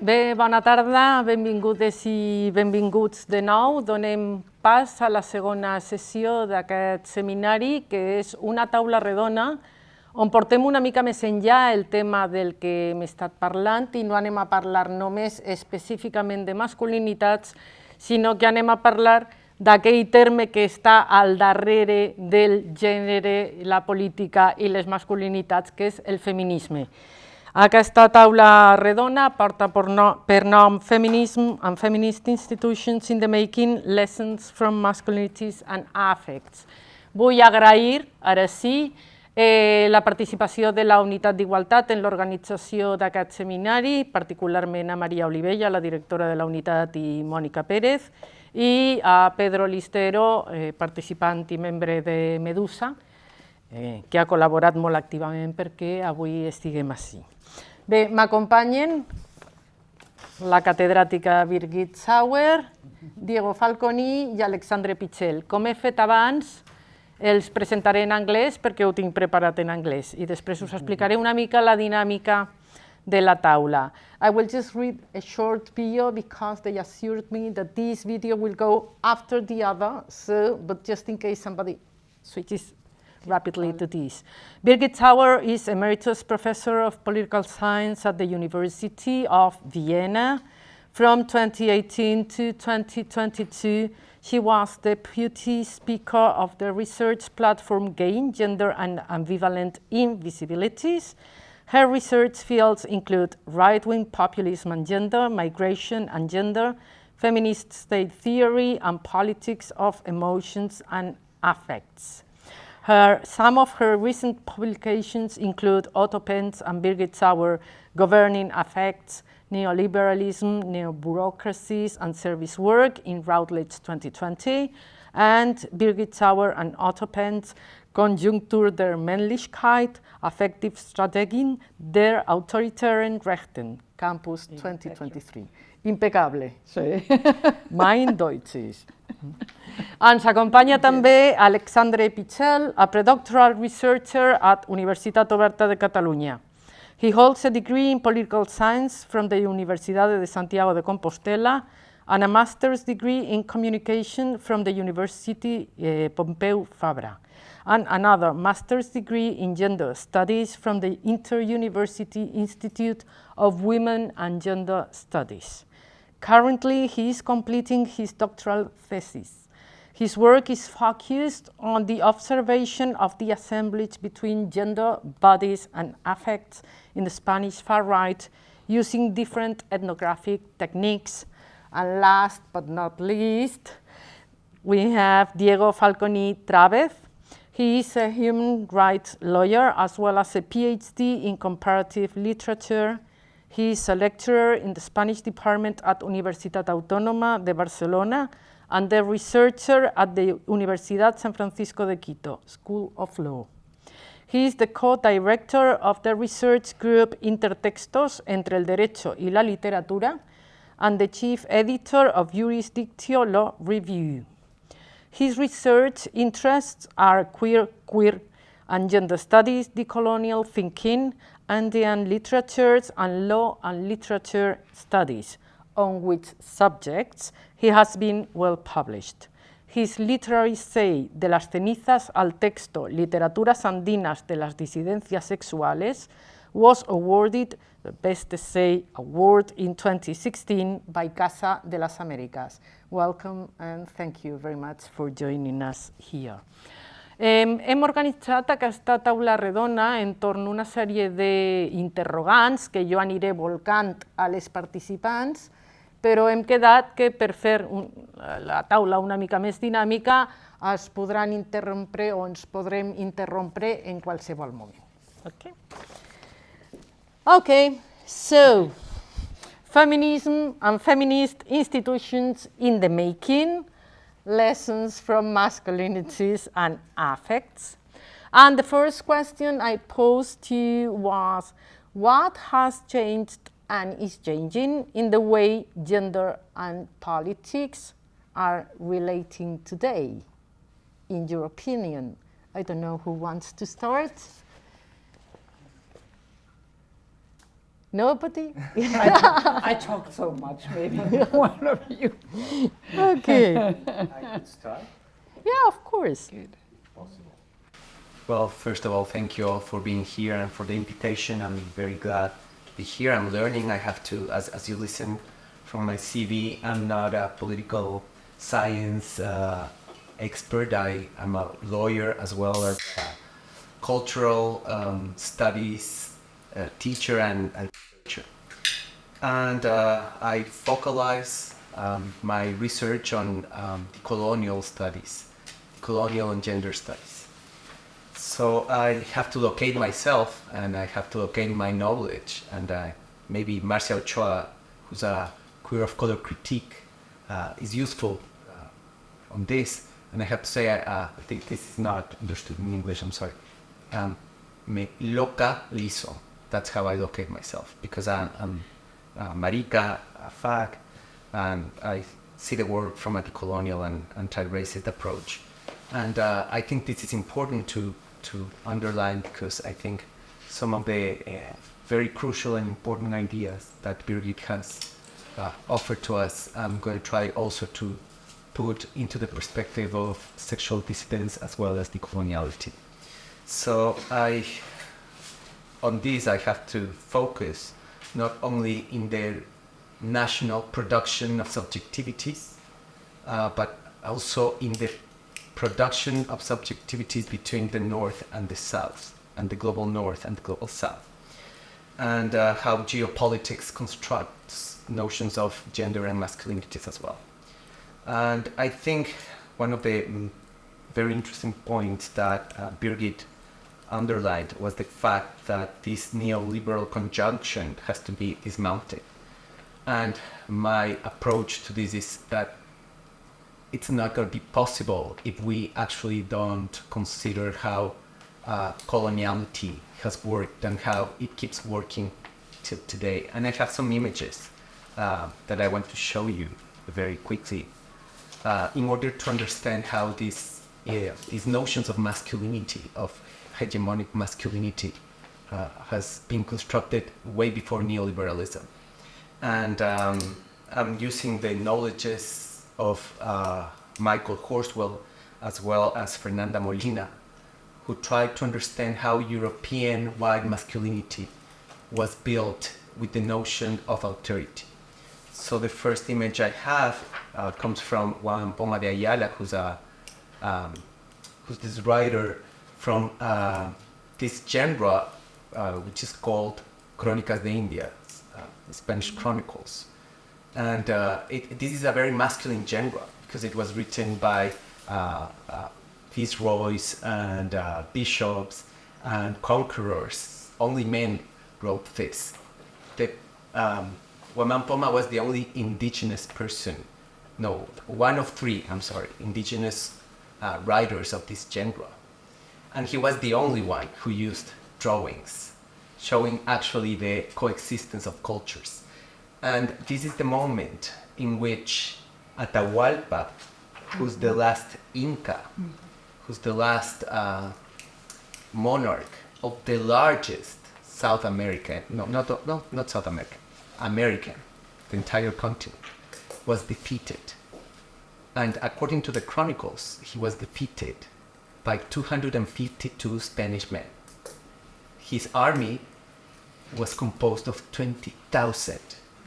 Bé, bona tarda, benvingudes i benvinguts de nou. Donem pas a la segona sessió d'aquest seminari, que és una taula redona on portem una mica més enllà el tema del que hem estat parlant i no anem a parlar només específicament de masculinitats, sinó que anem a parlar d'aquell terme que està al darrere del gènere, la política i les masculinitats, que és el feminisme. Aquesta taula redona porta per nom Feminism and Feminist Institutions in the Making, Lessons from Masculinities and Affects. Vull agrair, ara sí, la participació de la Unitat d'Igualtat en l'organització d'aquest seminari, particularment a Maria Olivella, la directora de la Unitat, i Mònica Pérez, i a Pedro Listero, participant i membre de Medusa, que ha col·laborat molt activament perquè avui estiguem ací. Bé, m'acompanyen la catedràtica Birgit Sauer, Diego Falconí i Alexandre Pichel. Com he fet abans, els presentaré en anglès perquè ho tinc preparat en anglès i després us explicaré una mica la dinàmica de la taula. I will just read a short video because they assured me that this video will go after the other, but just in case somebody switches rapidly to this. Birgit Sauer is Emeritus Professor of Political Science at the University of Vienna. From 2018 to 2022, she was Deputy Speaker of the research platform GAIN, Gender and Ambivalent Invisibilities. Her research fields include right-wing populism and gender, migration and gender, feminist state theory, and politics of emotions and affects. Some of her recent publications include Otto Pence and Birgit Sauer, Governing Affects, Neoliberalism, Neo-Bureaucracies and Service Work in Routledge 2020, and Birgit Sauer and Otto Pence, Konjunktur der Männlichkeit, Affektive Strategien der autoritären Rechten, Campus 2023. Impecable. Sí. Mein Deutsch ist. Ens acompanya també Alexandre Pichel, a pre-doctoral researcher at Universitat Oberta de Catalunya. He holds a degree in political science from the Universidad de Santiago de Compostela and a master's degree in communication from the University Pompeu Fabra, and another master's degree in gender studies from the Inter-University Institute of Women and Gender Studies. Currently, he is completing his doctoral thesis. His work is focused on the observation of the assemblage between gender, bodies, and affects in the Spanish far right, using different ethnographic techniques. And last but not least, we have Diego Falconí Travez. He is a human rights lawyer as well as a PhD in comparative literature. He is a lecturer in the Spanish department at Universitat Autónoma de Barcelona and a researcher at the Universidad San Francisco de Quito School of Law. He is the co-director of the research group Intertextos entre el Derecho y la Literatura and the chief editor of Jurisdictio Law Review. His research interests are queer and gender studies, decolonial thinking, Andean literatures, and law and literature studies, on which subjects he has been well published. His literary essay De las cenizas al texto, Literaturas andinas de las disidencias sexuales, was awarded the Best Essay Award in 2016 by Casa de las Américas. Welcome and thank you very much for joining us here. Hem organitzat aquesta taula redona entorn una sèrie d'interrogants que jo aniré volcant a les participants, però hem quedat que per fer la taula una mica més dinàmica es podran interrompre o ens podrem interrompre en qualsevol moment. Okay, so Feminism and Feminist Institutions in the Making, Lessons from Masculinities and Affects. And the first question I posed to you was, what has changed and is changing in the way gender and politics are relating today, in your opinion? I don't know who wants to start. Nobody? I talked so much, maybe one of you. Okay. I could start. Yeah, of course. Good. Possible. Well, first of all, thank you all for being here and for the invitation. I'm very glad to be here. I'm learning. I have to, as you listen from my CV, I'm not a political science expert. I am a lawyer as well as a cultural studies teacher and researcher. And I focalize my research on the colonial studies, colonial and gender studies. So I have to locate myself and I have to locate my knowledge. And maybe Marcia Ochoa, who's a queer of color critique, is useful on this. And I have to say, I think this is not understood in English, I'm sorry. Me localizo. That's how I locate myself, because I'm Marika, a fag, and I see the world from a decolonial and anti-racist approach. And I think this is important to underline, because I think some of the very crucial and important ideas that Birgit has offered to us, I'm going to try also to put into the perspective of sexual dissidence as well as decoloniality. So on this I have to focus not only in the national production of subjectivities, but also in the production of subjectivities between the North and the South, and the global North and the global South, and how geopolitics constructs notions of gender and masculinities as well. And I think one of the very interesting points that Birgit underlined was the fact that this neoliberal conjunction has to be dismounted. And my approach to this is that it's not going to be possible if we actually don't consider how coloniality has worked and how it keeps working till today. And I have some images that I want to show you very quickly in order to understand how these notions of masculinity, of hegemonic masculinity, has been constructed way before neoliberalism. And I'm using the knowledges of Michael Horswell as well as Fernanda Molina, who tried to understand how European white masculinity was built with the notion of authority. So the first image I have comes from Juan Poma de Ayala, who's this writer from this genre, which is called Crónicas de India, Spanish Chronicles. And this is a very masculine genre because it was written by viceroys and bishops and conquerors. Only men wrote this. Juan Poma was the only indigenous person, no, one of three, indigenous writers of this genre. And he was the only one who used drawings, showing actually the coexistence of cultures. And this is the moment in which Atahualpa, who's the last Inca, who's the last monarch of the largest South American, not South American, American, the entire continent, was defeated. And according to the chronicles, he was defeated by 252 Spanish men. His army was composed of 20,000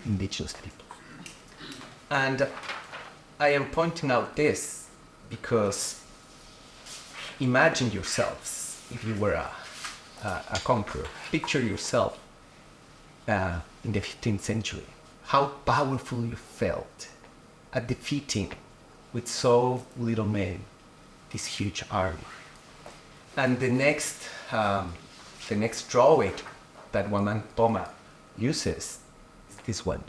indigenous people. And I am pointing out this because imagine yourselves if you were a conqueror. Picture yourself in the 15th century. How powerful you felt at defeating with so little men this huge army. And the next drawing that Juan Poma uses is this one,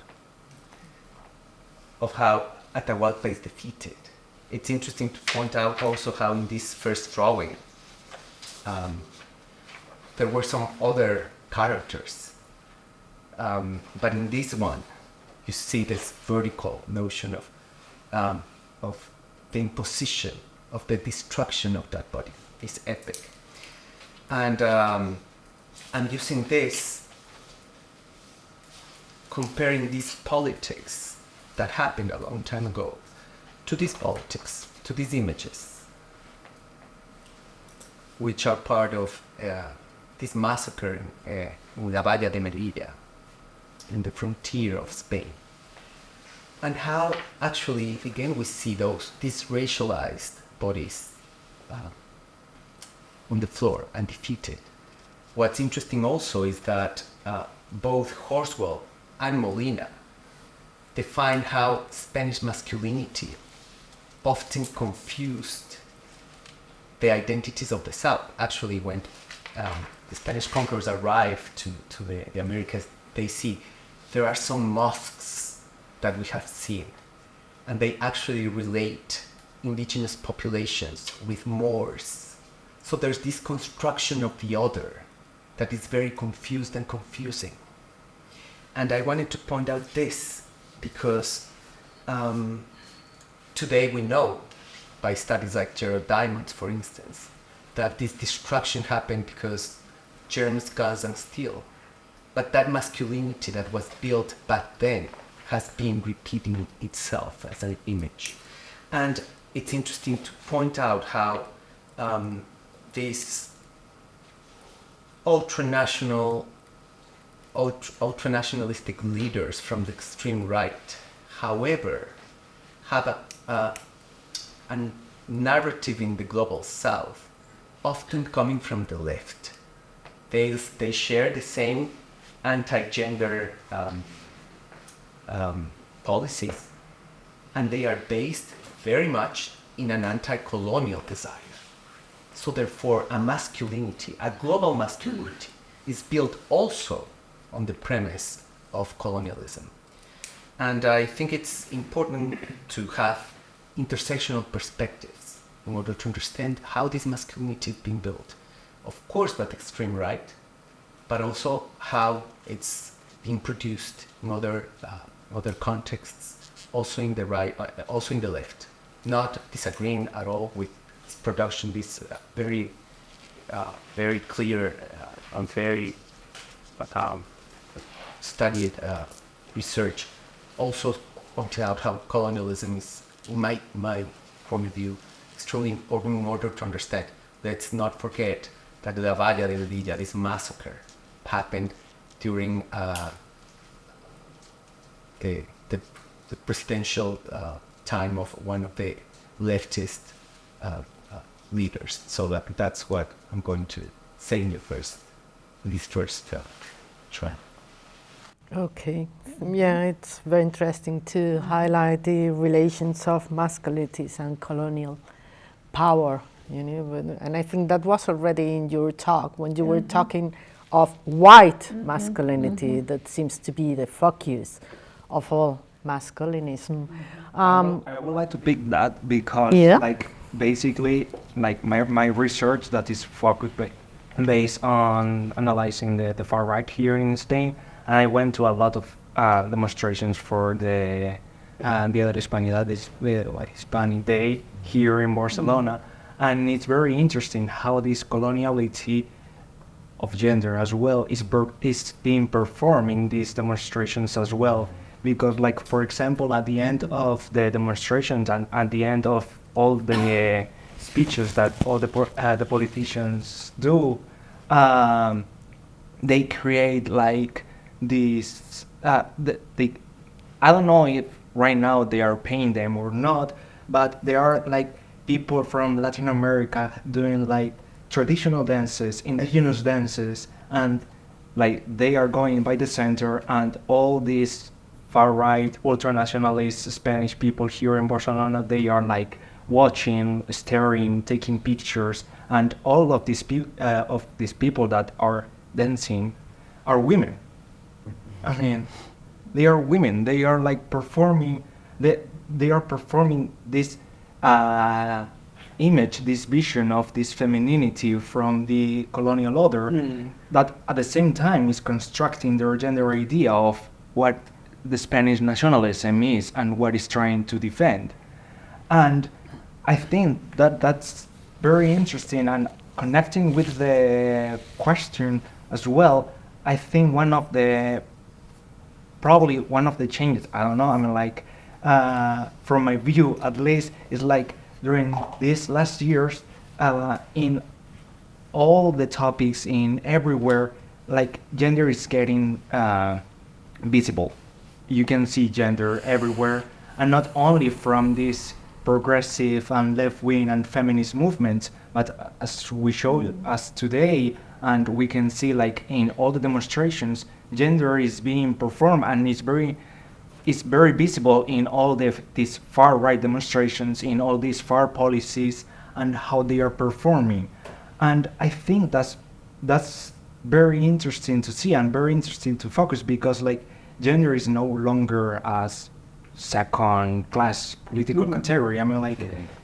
of how Atahualpa is defeated. It's interesting to point out also how in this first drawing there were some other characters, but in this one you see this vertical notion of of the imposition, of the destruction of that body, is epic. And I'm using this, comparing these politics that happened a long time ago to these politics, to these images, which are part of this massacre in La Valla de Melilla, in the frontier of Spain. And how actually, again, we see these racialized bodies on the floor and defeated. What's interesting also is that both Horswell and Molina define how Spanish masculinity often confused the identities of the South. Actually, when the Spanish conquerors arrived to the Americas, they see there are some mosques that we have seen, and they actually relate indigenous populations with Moors. So there's this construction of the other that is very confused and confusing. And I wanted to point out this because today we know, by studies like Gerald Diamond's, for instance, that this destruction happened because germs, gas, and steel. But that masculinity that was built back then has been repeating itself as an image. And it's interesting to point out how these ultranationalistic leaders from the extreme right, however, have a narrative in the global South, often coming from the left. They share the same anti-gender policies, and they are based very much in an anti-colonial desire. So therefore, a masculinity, a global masculinity, is built also on the premise of colonialism. And I think it's important to have intersectional perspectives in order to understand how this masculinity is being built. Of course, by the extreme right, but also how it's being produced in other contexts, also in the right, also in the left. Not disagreeing at all with this production, this very clear and very studied research. Also pointed out how colonialism is, in my point of view, extremely important in order to understand. Let's not forget that the La Valla de Melilla, this massacre, happened during the presidential time of one of the leftist leaders. So that's what I'm going to say in this first try. Okay. Yeah, it's very interesting to highlight the relations of masculinities and colonial power, you know, and I think that was already in your talk when you were talking of white masculinity that seems to be the focus of all masculinism. I would like to pick that because basically my research that is focused based on analyzing the far right here in Spain, and I went to a lot of demonstrations for the Dia de la Hispanidad, the Hispanic Day here in Barcelona, and it's very interesting how this coloniality of gender as well is being performed in these demonstrations as well. Because, like, for example, at the end of the demonstrations and at the end of all the speeches that all the politicians do, they create like this. I don't know if right now they are paying them or not, but there are like people from Latin America doing like traditional dances, indigenous dances, and like they are going by the center, and all these far-right, ultra-nationalist Spanish people here in Barcelona, they are like watching, staring, taking pictures, and all of these people that are dancing are women. I mean, they are women. They are like performing. They are performing this image, this vision of this femininity from the colonial order that at the same time is constructing their gender idea of what the Spanish nationalism is and what it's trying to defend. And I think that that's very interesting, and connecting with the question as well, I think probably one of the changes, I don't know, I mean, like, from my view at least, is like during these last years, in all the topics, in everywhere, like gender is getting visible. You can see gender everywhere, and not only from this progressive and left-wing and feminist movements, but as we showed us today, and we can see like in all the demonstrations, gender is being performed, and it's very visible in all these far-right demonstrations, in all these far policies, and how they are performing. And I think that's very interesting to see and very interesting to focus, because like gender is no longer as second class political category. I mean, like,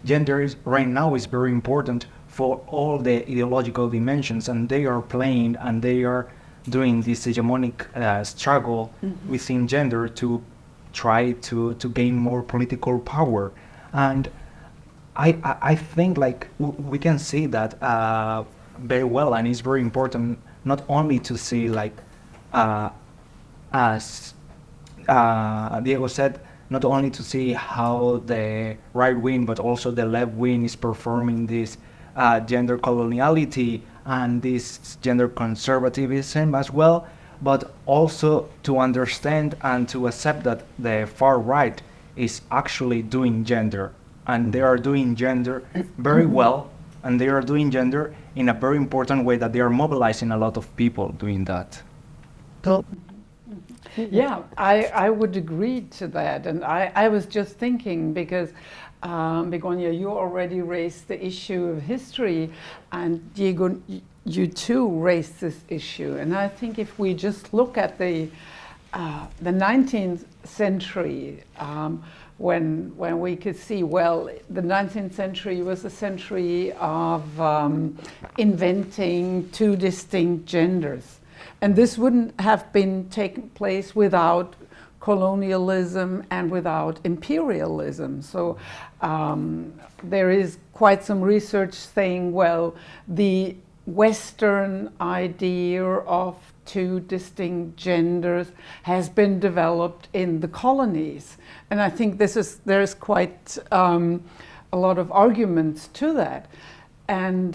gender is right now is very important for all the ideological dimensions, and they are playing and they are doing this hegemonic struggle within gender to try to gain more political power. And I think like we can see that very well, and it's very important not only to see like as Diego said, not only to see how the right wing but also the left wing is performing this gender coloniality and this gender conservatism as well, but also to understand and to accept that the far right is actually doing gender, and they are doing gender very well, and they are doing gender in a very important way, that they are mobilizing a lot of people doing that. So, yeah, I would agree to that. And I was just thinking, because Begonya, you already raised the issue of history, and Diego, you too raised this issue. And I think if we just look at the 19th century, when we could see, well, the 19th century was a century of inventing two distinct genders. And this wouldn't have been taken place without colonialism and without imperialism. So there is quite some research saying, well, the Western idea of two distinct genders has been developed in the colonies. And I think there's quite a lot of arguments to that. And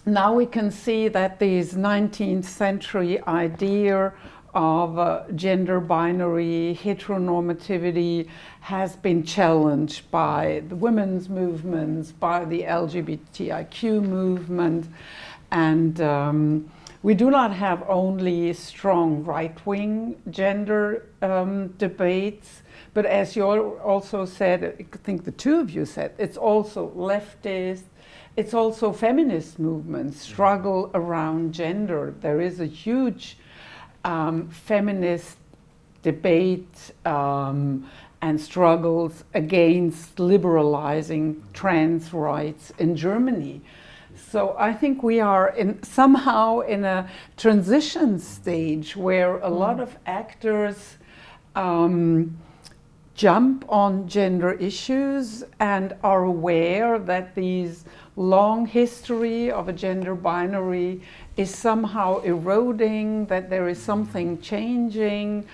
now we can see that this 19th century idea of gender binary heteronormativity has been challenged by the women's movements, by the LGBTIQ movement, and we do not have only strong right-wing gender debates, but as you also said, I think the two of you said, it's also leftist, it's also feminist movements struggle around gender. There is a huge feminist debate and struggles against liberalizing trans rights in Germany. So I think we are somehow in a transition stage where a lot of actors jump on gender issues and are aware that these long history of a gender binary is somehow eroding, that there is something changing,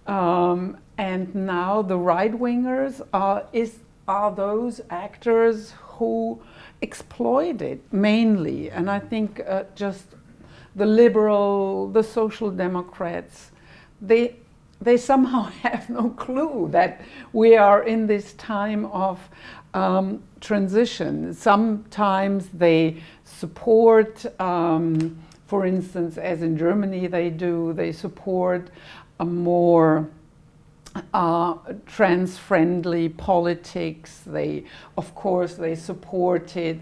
and now the right-wingers are those actors who exploit it mainly. And I think just the Social Democrats, they somehow have no clue that we are in this time of transition. Sometimes they support, for instance, as in Germany they support a more trans-friendly politics. Of course, they supported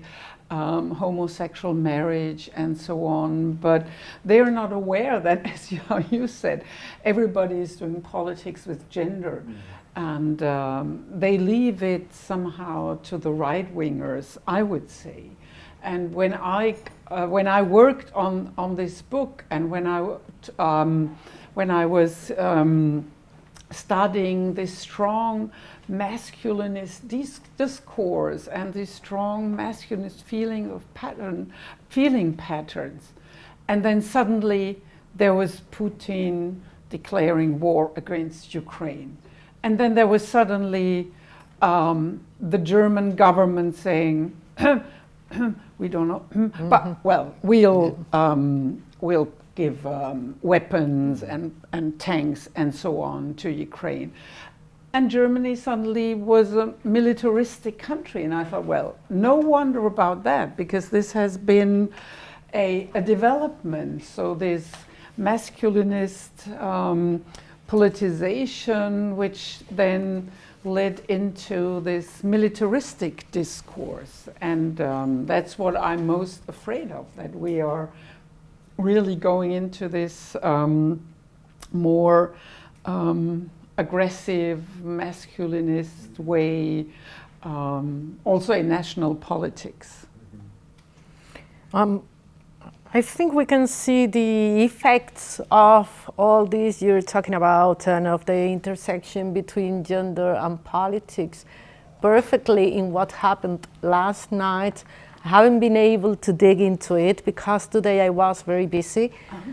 homosexual marriage and so on, but they are not aware that, as you said, everybody is doing politics with gender. And they leave it somehow to the right-wingers, I would say. And when I worked on this book, and when I was studying this strong masculinist discourse and this strong masculinist feeling patterns. And then suddenly there was Putin declaring war against Ukraine. And then there was suddenly the German government saying, we don't know, but well, we'll give weapons and tanks and so on to Ukraine. And Germany suddenly was a militaristic country. And I thought, well, no wonder about that, because this has been a development. So this masculinist politicization, which then led into this militaristic discourse. And that's what I'm most afraid of, that we are really going into this more aggressive, masculinist way, also in national politics. I think we can see the effects of all this you're talking about and of the intersection between gender and politics perfectly in what happened last night. I haven't been able to dig into it because today I was very busy.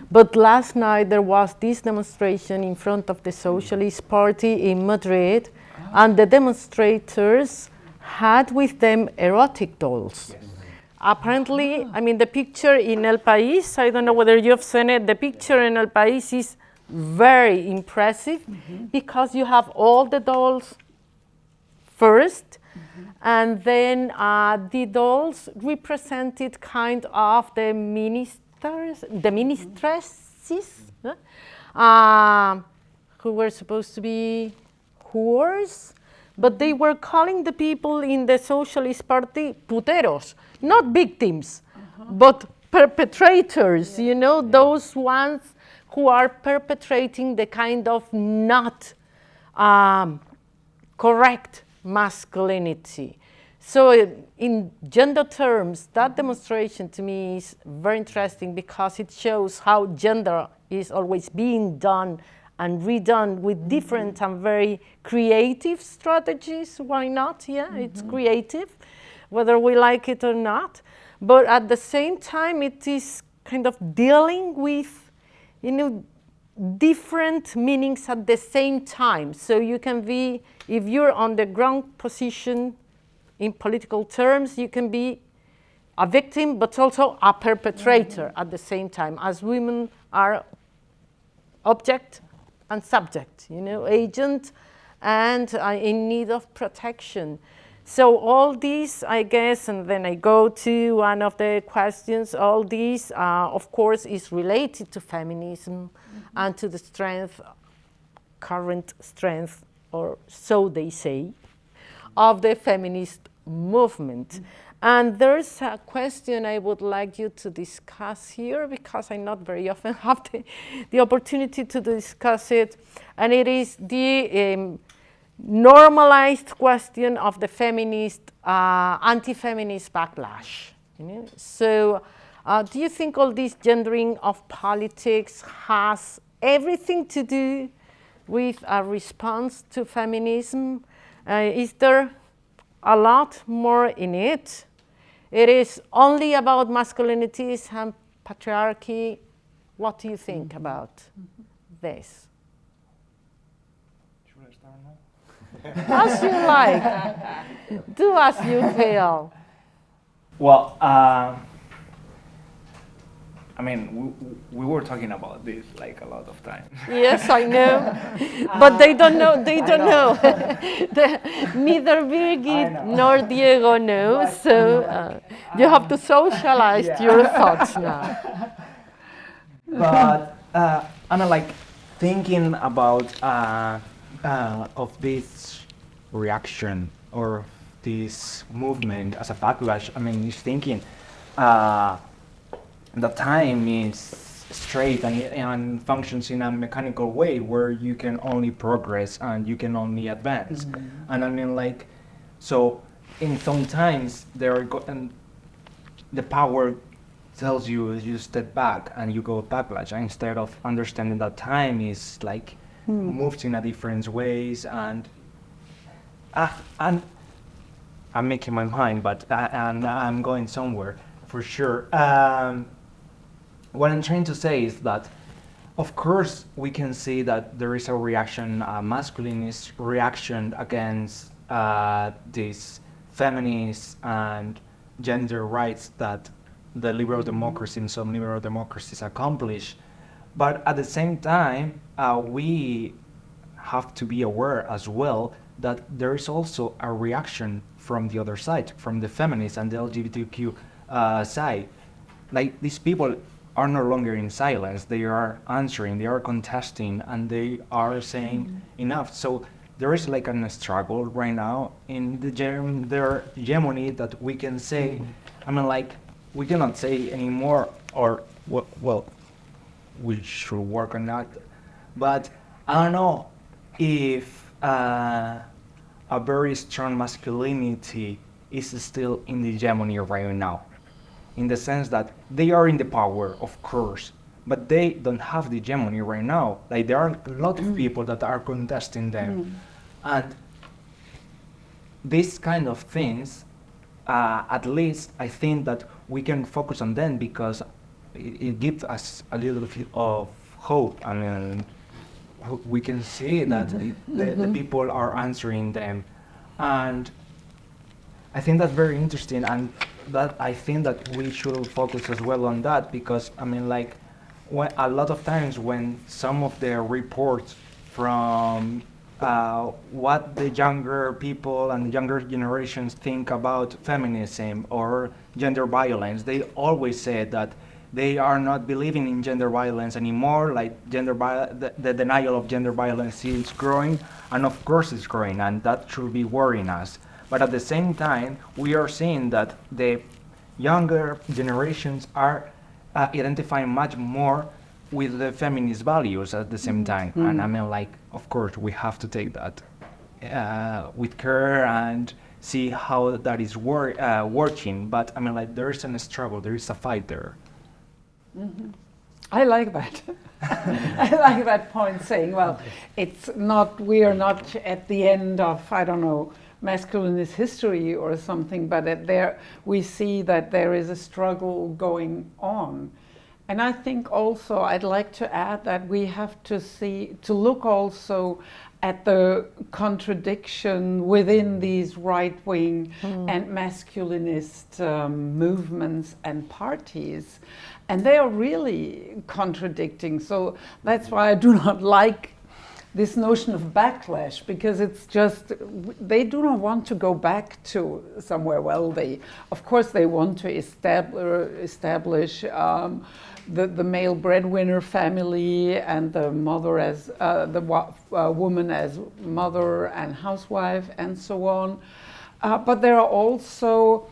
But last night there was this demonstration in front of the Socialist Party in Madrid, and the demonstrators had with them erotic dolls. Yes. Apparently, I mean, the picture in El País, I don't know whether you've seen it, the picture in El País is very impressive because you have all the dolls first, and then the dolls represented kind of the ministers, the ministresses, who were supposed to be whores, but they were calling the people in the Socialist Party puteros, not victims, but perpetrators, you know, those ones who are perpetrating the kind of not correct masculinity. So in gender terms, that demonstration to me is very interesting because it shows how gender is always being done and redone with different and very creative strategies. Why not? Yeah, it's creative, whether we like it or not. But at the same time, it is kind of dealing with, you know, different meanings at the same time. So you can be, if you're on the ground position in political terms, you can be a victim, but also a perpetrator at the same time, as women are object and subject, you know, agent and in need of protection. So all these, I guess, and then I go to one of the questions, all these, of course, is related to feminism and to the strength, current strength, or so they say, of the feminist movement. And there's a question I would like you to discuss here, because I not very often have the opportunity to discuss it, and it is the normalized question of the feminist, anti-feminist backlash. You know? So do you think all this gendering of politics has everything to do with a response to feminism? Is there a lot more in it? It is only about masculinities and patriarchy. What do you think about this? Should I start now? As you like. Do as you feel. Well, I mean, we were talking about this like a lot of times. Yes, I know. But they don't know. They don't know. Neither Birgit nor Diego know. So you have to socialize your thoughts now. But I'm like thinking about of this reaction or this movement as a backlash. I mean, just thinking. The time is straight and functions in a mechanical way where you can only progress and you can only advance. And I mean, like, so in some times and the power tells you step back and you go backlash instead of understanding that time is like moves in a different ways, and I'm making my mind, but and I'm going somewhere for sure. What I'm trying to say is that, of course, we can see that there is a reaction, a masculinist reaction against these feminist and gender rights that the liberal democracy and some liberal democracies accomplish. But at the same time, we have to be aware as well that there is also a reaction from the other side, from the feminists and the LGBTQ side. Like, these people are no longer in silence, they are answering, they are contesting, and they are saying enough. So there is like a struggle right now in the gender hegemony that we can say, I mean, like, we cannot say anymore, or, well, we should work on that. But I don't know if a very strong masculinity is still in the hegemony right now, in the sense that they are in the power, of course, but they don't have the hegemony right now. Like, there are a lot of people that are contesting them. And these kind of things, at least I think that we can focus on them, because it gives us a little bit of hope. I mean, we can see that the people are answering them. And I think that's very interesting, and that I think that we should focus as well on that, because I mean, like, a lot of times when some of the reports from what the younger people and the younger generations think about feminism or gender violence, they always say that they are not believing in gender violence anymore. Like, the denial of gender violence is growing, and of course it's growing, and that should be worrying us. But at the same time, we are seeing that the younger generations are identifying much more with the feminist values at the same time. And I mean, like, of course, we have to take that with care and see how that is working. But I mean, like, there is a struggle, there is a fight there. I like that. I like that point, saying, well, it's not, we are not at the end of, I don't know, masculinist history or something, but there we see that there is a struggle going on. And I think also I'd like to add that we have to look also at the contradiction within these right-wing and masculinist movements and parties. And they are really contradicting. So that's why I do not like this notion of backlash, because it's just, they do not want to go back to somewhere. Well, of course they want to establish the male breadwinner family and the mother as woman as mother and housewife and so on. But there are also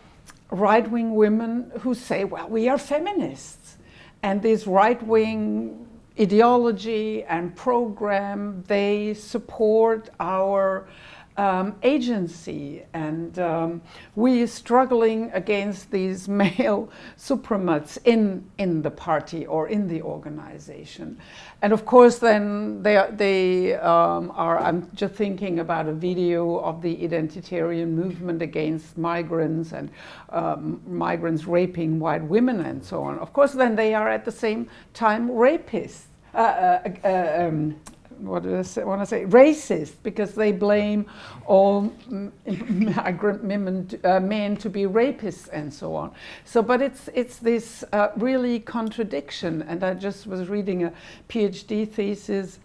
right-wing women who say, well, we are feminists. And this right-wing ideology and program, they support our agency, and we are struggling against these male supremates in the party or in the organization. And of course then they are, I'm just thinking about a video of the identitarian movement against migrants and migrants raping white women and so on. Of course then they are at the same time rapists. What do I want to say? Racist, because they blame all migrant men to be rapists and so on. So, but it's this really contradiction. And I just was reading a PhD thesis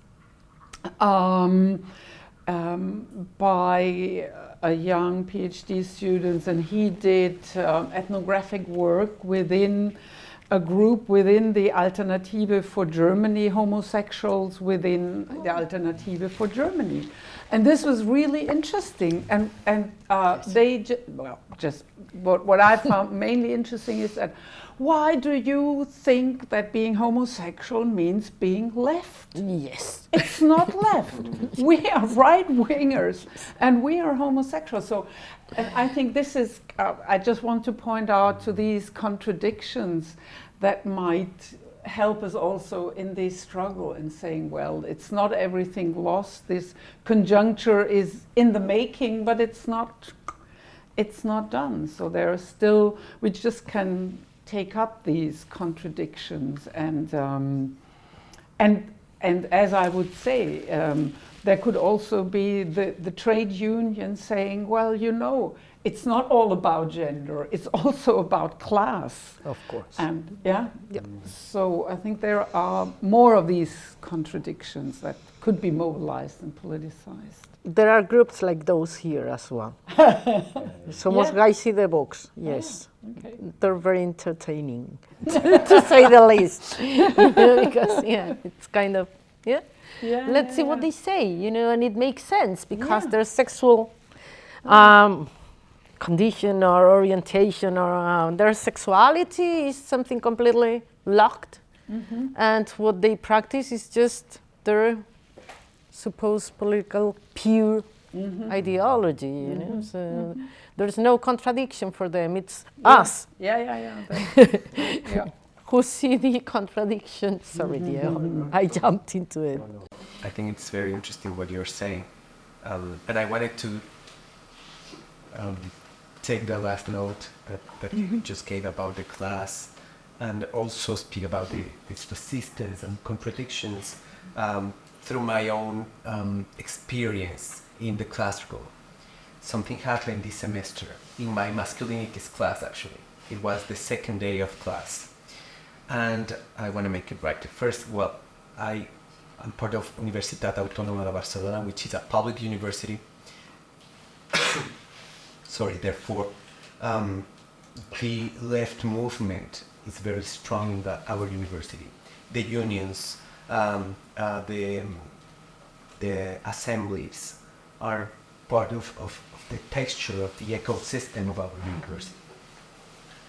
by a young PhD student, and he did ethnographic work within a group within the Alternative for Germany, homosexuals within the Alternative for Germany. And this was really interesting. And they, just what I found mainly interesting is that, why do you think that being homosexual means being left? Yes. It's not left. We are right-wingers and we are homosexuals. So, and I think this is, I just want to point out to these contradictions that might help us also in this struggle in saying, well, it's not everything lost. This conjuncture is in the making, but it's not done. So there are still, we just can take up these contradictions and as I would say, there could also be the trade union saying, well, you know, it's not all about gender, it's also about class. Of course. And so I think there are more of these contradictions that could be mobilized and politicized. There are groups like those here as well. Somos Gaisi de Vox, yes. Okay. They're very entertaining, to say the least. Because, it's kind of, let's see what they say, you know, and it makes sense because their sexual condition or orientation or their sexuality is something completely locked. And what they practice is just their supposed political pure ideology, you know. So there's no contradiction for them. It's us who see the contradiction. Sorry, I jumped into it. I think it's very interesting what you're saying. And I wanted to take the last note that you just gave about the class and also speak about the resistance and contradictions through my own experience in the classroom. Something happened this semester in my Masculinities class, actually. It was the second day of class. And I want to make it right. First, well, I'm part of Universitat Autònoma de Barcelona, which is a public university. Sorry, therefore, the left movement is very strong in our university. The unions, the assemblies are part of the texture of the ecosystem of our university.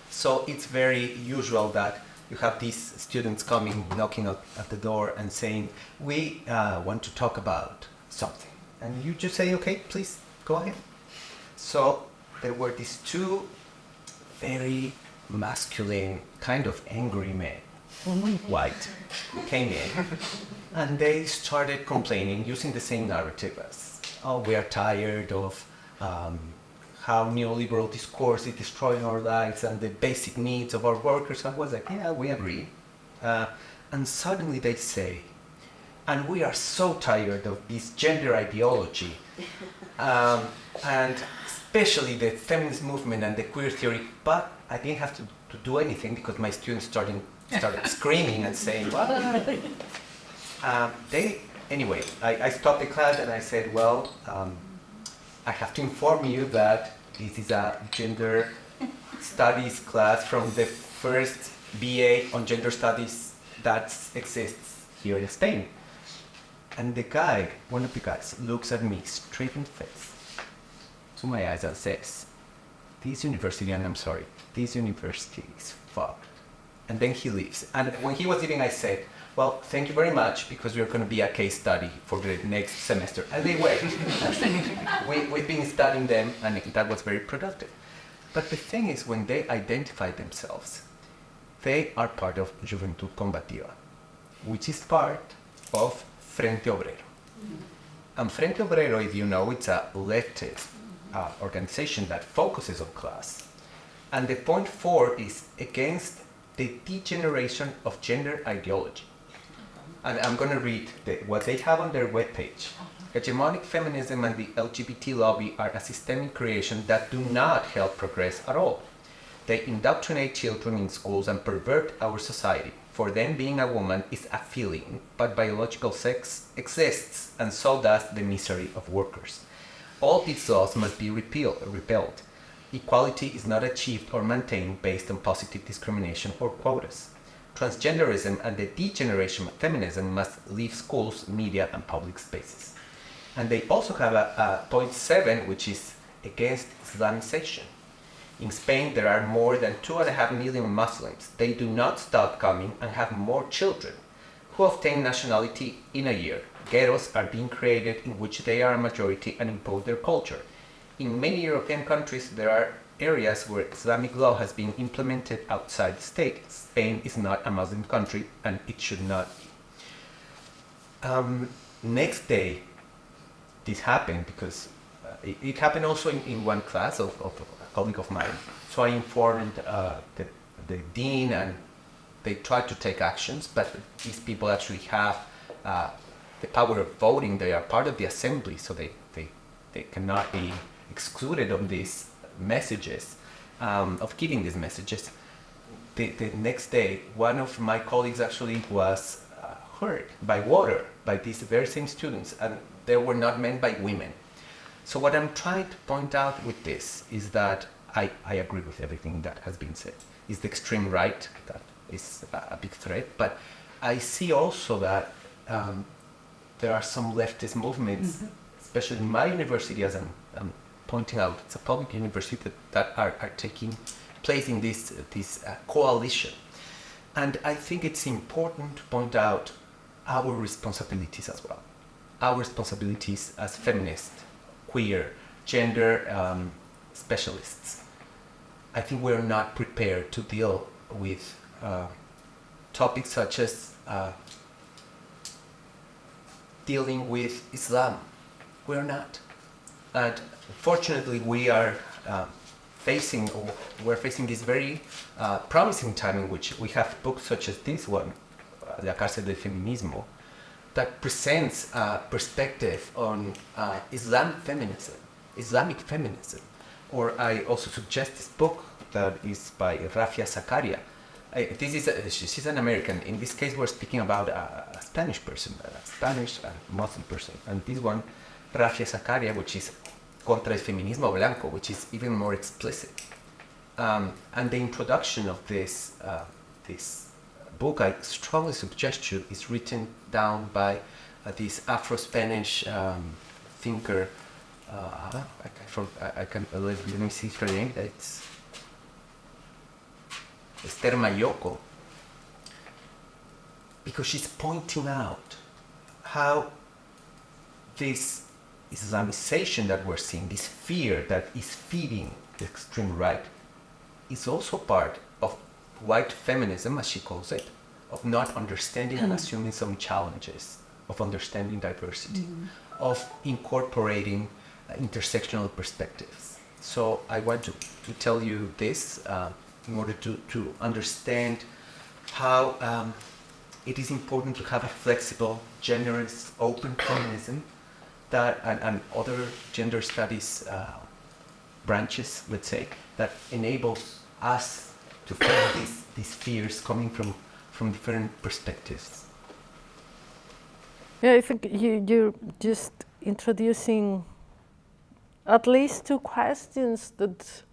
So it's very usual that you have these students coming, knocking at the door and saying, we want to talk about something. And you just say, okay, please, go ahead. So there were these two very masculine, kind of angry men, white, who came in and they started complaining using the same narrative as, oh, we are tired of how neoliberal discourse is destroying our lives and the basic needs of our workers. I was like, yeah, we agree. And suddenly they say, and we are so tired of this gender ideology, and especially the feminist movement and the queer theory, but I didn't have to do anything because my students started screaming and saying, what? Anyway, I stopped the class and I said, well, I have to inform you that this is a gender studies class from the first BA on gender studies that exists here in Spain. And the guy, one of the guys, looks at me straight in the face, to my eyes, and says, this university, and I'm sorry, this university is fucked. And then he leaves. And when he was leaving, I said, well, thank you very much, because we're going to be a case study for the next semester. And they were. We've been studying them, and that was very productive. But the thing is, when they identify themselves, they are part of Juventud Combativa, which is part of Frente Obrero. And Frente Obrero, if you know, it's a leftist organization that focuses on class. And the point 4 is against the degeneration of gender ideology. And I'm going to read what they have on their webpage. Hegemonic feminism and the LGBT lobby are a systemic creation that do not help progress at all. They indoctrinate children in schools and pervert our society. For them, being a woman is a feeling, but biological sex exists, and so does the misery of workers. All these laws must be repelled. Equality is not achieved or maintained based on positive discrimination or quotas. Transgenderism and the degeneration of feminism must leave schools, media, and public spaces. And they also have a point 7, which is against Islamization. In Spain, there are more than 2.5 million Muslims. They do not stop coming and have more children who obtain nationality in a year. Ghettos are being created in which they are a majority and impose their culture. In many European countries, there are areas where Islamic law has been implemented outside the state. Spain is not a Muslim country, and it should not be. Next day, this happened because it happened also in one class of a colleague of mine. So I informed the dean, and they tried to take actions, but these people actually have the power of voting. They are part of the assembly, so they cannot be excluded of these messages, of giving these messages. The next day, one of my colleagues actually was hurt by water by these very same students, and they were not meant by women. So what I'm trying to point out with this is that I agree with everything that has been said. It's the extreme right that is a big threat, but I see also that there are some leftist movements, especially in my university, as I'm pointing out, it's a public university that are taking place in this coalition. And I think it's important to point out our responsibilities as well. Our responsibilities as feminist, queer, gender specialists. I think we're not prepared to deal with topics such as dealing with Islam. We're not. And fortunately, we are facing this very promising time in which we have books such as this one, La Cárcel del Feminismo, that presents a perspective on Islamic feminism. Or I also suggest this book that is by Rafia Zakaria. She's an American. In this case, we're speaking about a Spanish person, a Spanish and Muslim person. And this one, Rafia Zakaria, which is Contra el Feminismo Blanco, which is even more explicit. And the introduction of this book, I strongly suggest you, is written down by this Afro-Spanish thinker. Let me see her name. It's Esther Mayoko, because she's pointing out how this Islamization that we're seeing, this fear that is feeding the extreme right, is also part of white feminism, as she calls it, of not understanding and assuming some challenges, of understanding diversity, of incorporating intersectional perspectives. So I want to tell you this in order to understand how it is important to have a flexible, generous, open feminism that and other gender studies branches, let's say, that enables us to face these fears coming from different perspectives. Yeah, I think you're just introducing at least two questions that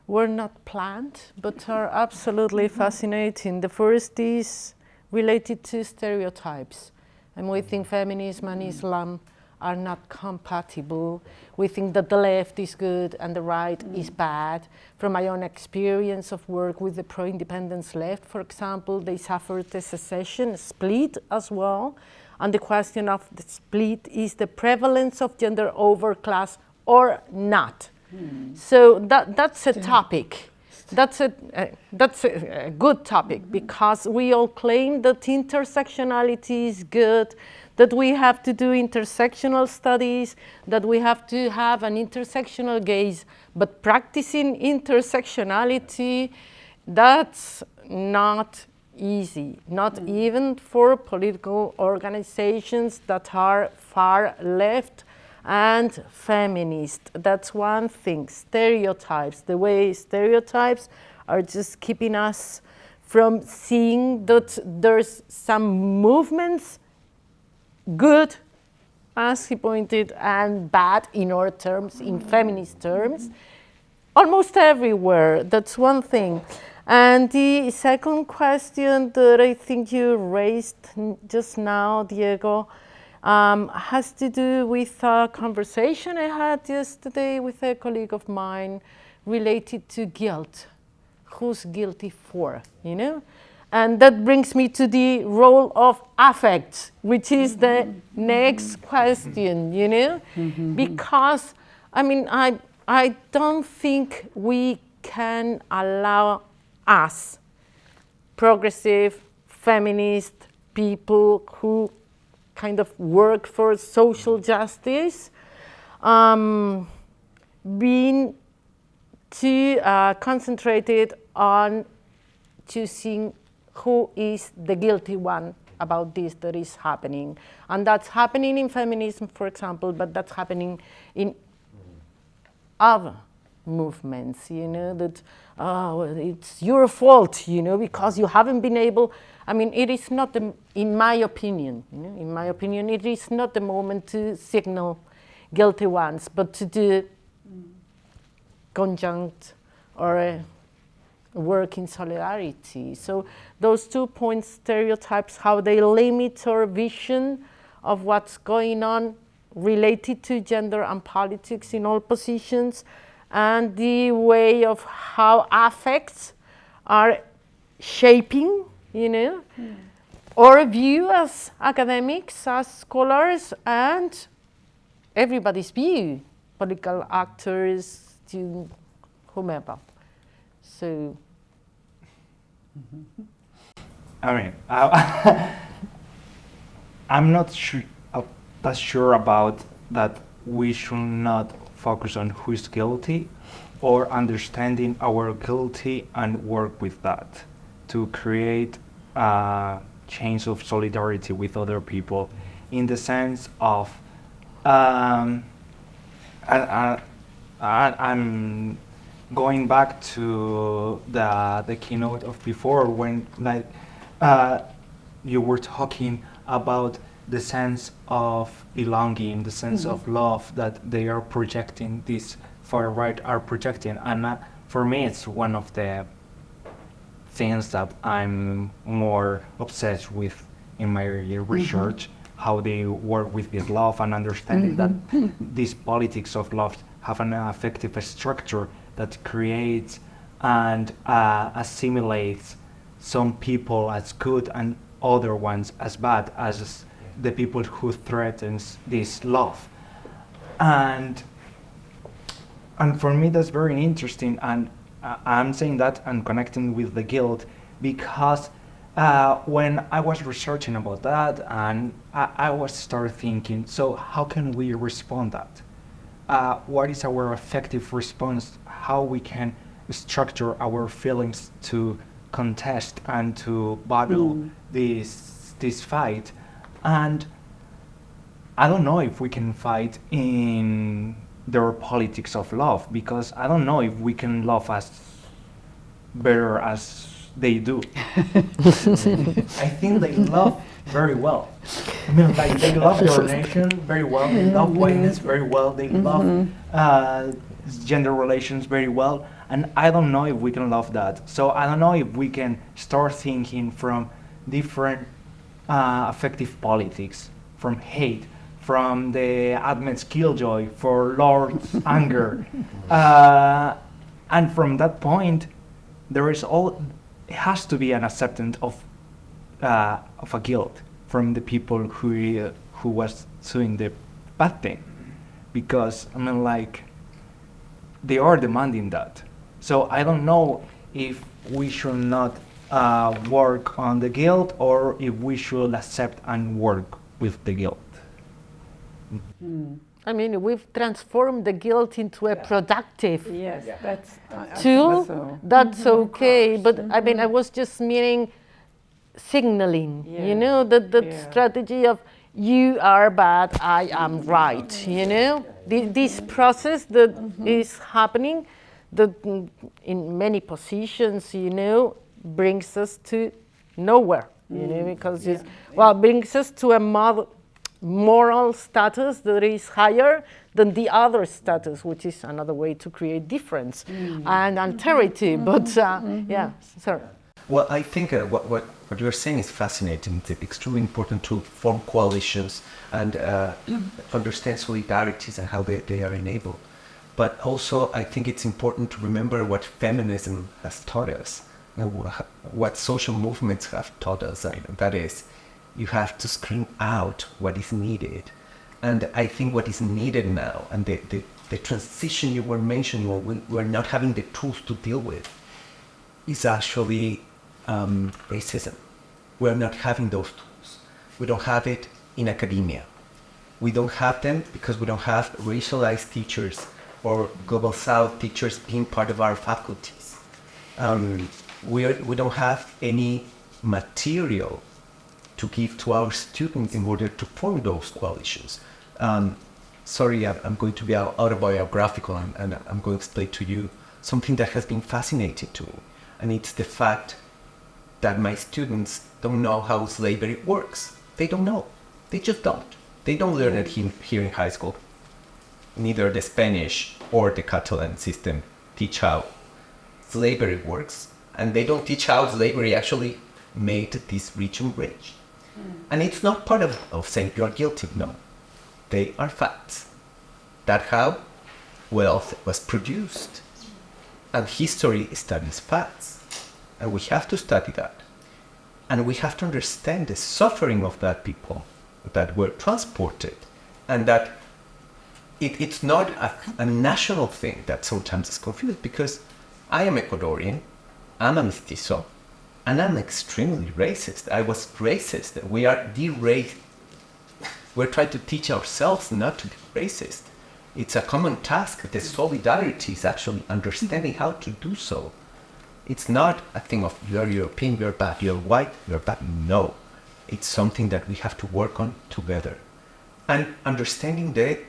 were not planned, but are absolutely fascinating. The first is related to stereotypes. And we think feminism and Islam are not compatible. We think that the left is good and the right is bad. From my own experience of work with the pro-independence left, for example, they suffered a secession split as well. And the question of the split is the prevalence of gender over class or not. So that's a topic. That's a good topic, because we all claim that intersectionality is good, that we have to do intersectional studies, that we have to have an intersectional gaze, but practicing intersectionality, that's not easy, not even for political organizations that are far left and feminist. That's one thing. Stereotypes, the way stereotypes are just keeping us from seeing that there's some movements, good, as he pointed, and bad in our terms, in feminist terms, almost everywhere. That's one thing. And the second question that I think you raised just now, Diego, has to do with a conversation I had yesterday with a colleague of mine related to guilt. Who's guilty for, you know? And that brings me to the role of affect, which is the next question, you know? Because, I mean, I don't think we can allow us, progressive, feminist people who kind of work for social justice, being too concentrated on choosing who is the guilty one about this that is happening. And that's happening in feminism, for example, but that's happening in other movements, you know, that, oh, it's your fault, you know, because you haven't been able, I mean, it is not, in my opinion, you know, in my opinion, it is not the moment to signal guilty ones, but to do conjunct or work in solidarity. So those 2 points, stereotypes, how they limit our vision of what's going on related to gender and politics in all positions, and the way of how affects are shaping, you know, our view as academics, as scholars, and everybody's view, political actors, to whomever. So, I mean, I'm not sure about that. We should not focus on who is guilty, or understanding our guilty and work with that to create a chains of solidarity with other people, in the sense of I'm going back to the keynote of before, when like you were talking about the sense of belonging, the sense of love that they are projecting, this far right are projecting, and for me it's one of the things that I'm more obsessed with in my research, how they work with this love, and understanding that these politics of love have an effective structure that creates and assimilates some people as good and other ones as bad, as the people who threatens this love. And for me that's very interesting, and I'm saying that and connecting with the guilt, because when I was researching about that, and I was started thinking, so how can we respond that? What is our effective response? How we can structure our feelings to contest and to battle this fight? And I don't know if we can fight in their politics of love, because I don't know if we can love as better as they do. I think they love very well. I mean, like, they love their nation very well, they love whiteness very well, they love gender relations very well, and I don't know if we can love that. So I don't know if we can start thinking from different effective politics, from hate, from the Admet's killjoy for Lord's anger, and from that point, it has to be an acceptance of a guilt from the people who was doing the bad thing, because I mean, like, they are demanding that. So I don't know if we should not work on the guilt, or if we should accept and work with the guilt. I mean, we've transformed the guilt into a productive Yes, that's tool. so. That's okay, but I mean, I was just meaning signaling, you know, that strategy of you are bad, I am right, you know? This process that is happening, that in many positions, you know, brings us to nowhere, you know, because it brings us to a moral status that is higher than the other status, which is another way to create difference and alterity. But sorry. Well, I think what you're saying is fascinating. It's extremely important to form coalitions and understand solidarities and how they are enabled. But also, I think it's important to remember what feminism has taught us, what social movements have taught us. That is, you have to scream out what is needed. And I think what is needed now, and the the transition you were mentioning, we're not having the tools to deal with, is actually racism. We're not having those tools. We don't have it in academia. We don't have them because we don't have racialized teachers or Global South teachers being part of our faculties. We don't have any material to give to our students in order to form those coalitions. Sorry, I'm going to be autobiographical, and I'm going to explain to you something that has been fascinating to me, and it's the fact that my students don't know how slavery works. They don't know. They just don't. They don't learn it here in high school. Neither the Spanish or the Catalan system teach how slavery works, and they don't teach how slavery actually made this region rich. And it's not part of saying you're guilty, no. They are facts. That's how wealth was produced. And history studies facts. And we have to study that. And we have to understand the suffering of that people that were transported. And that it's not a national thing that sometimes is confused, because I am Ecuadorian, I'm a mestizo, and I'm extremely racist. I was racist. We are de-racist. We're trying to teach ourselves not to be racist. It's a common task. The solidarity is actually understanding how to do so. It's not a thing of you're European, you're bad, you're white, you're bad. No. It's something that we have to work on together. And understanding the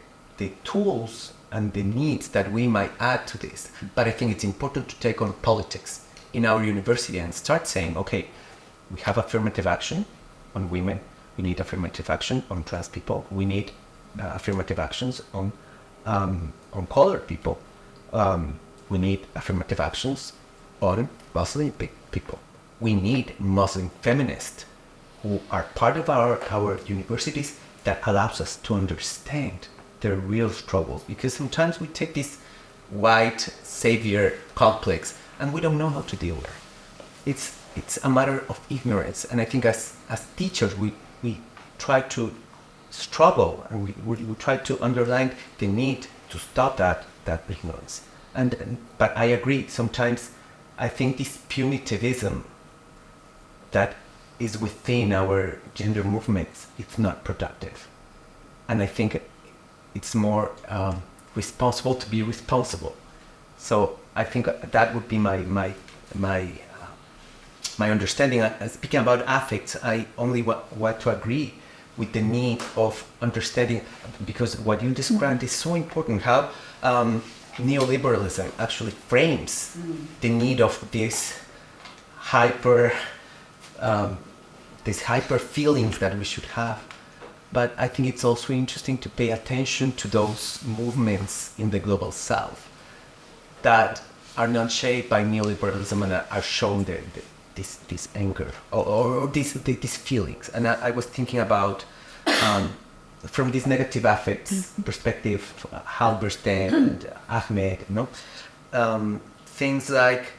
tools and the needs that we might add to this. But I think it's important to take on politics in our university and start saying, okay, we have affirmative action on women. We need affirmative action on trans people. We need affirmative actions on colored people. We need affirmative actions on Muslim people. We need Muslim feminists who are part of our universities that allows us to understand their real struggles. Because sometimes we take this white savior complex and we don't know how to deal with it. It's a matter of ignorance. And I think as teachers, we try to struggle, and we try to underline the need to stop that ignorance. But I agree, sometimes I think this punitivism that is within our gender movements, it's not productive. And I think it's more responsible to be responsible. So I think that would be my understanding. Speaking about affects, I only want to agree with the need of understanding, because what you described is so important, how neoliberalism actually frames the need of this hyper feelings that we should have. But I think it's also interesting to pay attention to those movements in the Global South that are not shaped by neoliberalism and are shown this anger or these feelings. And I was thinking about, from this negative affects perspective, Halberstam and Ahmed, things like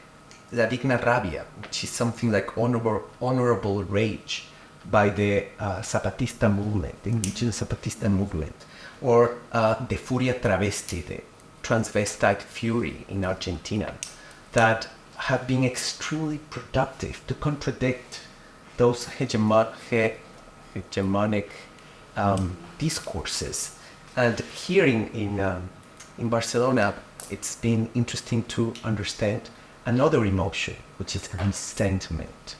La Digna Rabia, which is something like honorable rage by the Zapatista movement, the indigenous Zapatista movement, or the Furia Travesti, the transvestite fury in Argentina, that have been extremely productive to contradict those hegemonic discourses. And here in Barcelona, it's been interesting to understand another emotion, which is resentment.